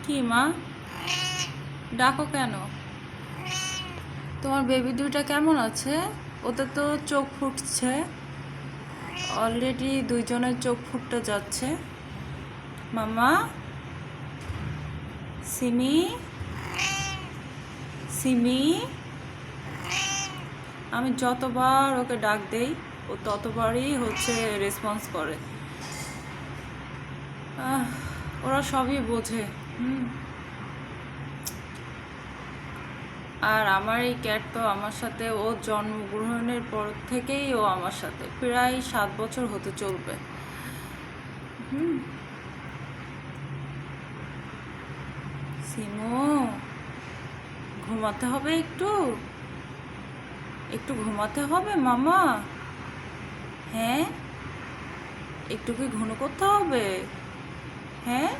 কি মা, ডাকো কেন? তোমার বেবি দুইটা কেমন আছে? ওদের তো চোখ ফুটছে, অলরেডি দুইজনের চোখ ফুটতে যাচ্ছে। মামা, সিমি, সিমি, আমি যতবার ওকে ডাক দেই ও ততবারই রেসপন্স করে। ওরা সবই বোঝে। আর আমার এই ক্যাট তো আমার সাথে ও জন্মগ্রহণের পর থেকেই ও আমার সাথে প্রায় 7 বছর হতে চলবে। সিমু, ঘুমাতে হবে, একটু একটু ঘুমাতে হবে মামা। হ্যাঁ, একটু কি ঘন করতে হবে? হ্যাঁ।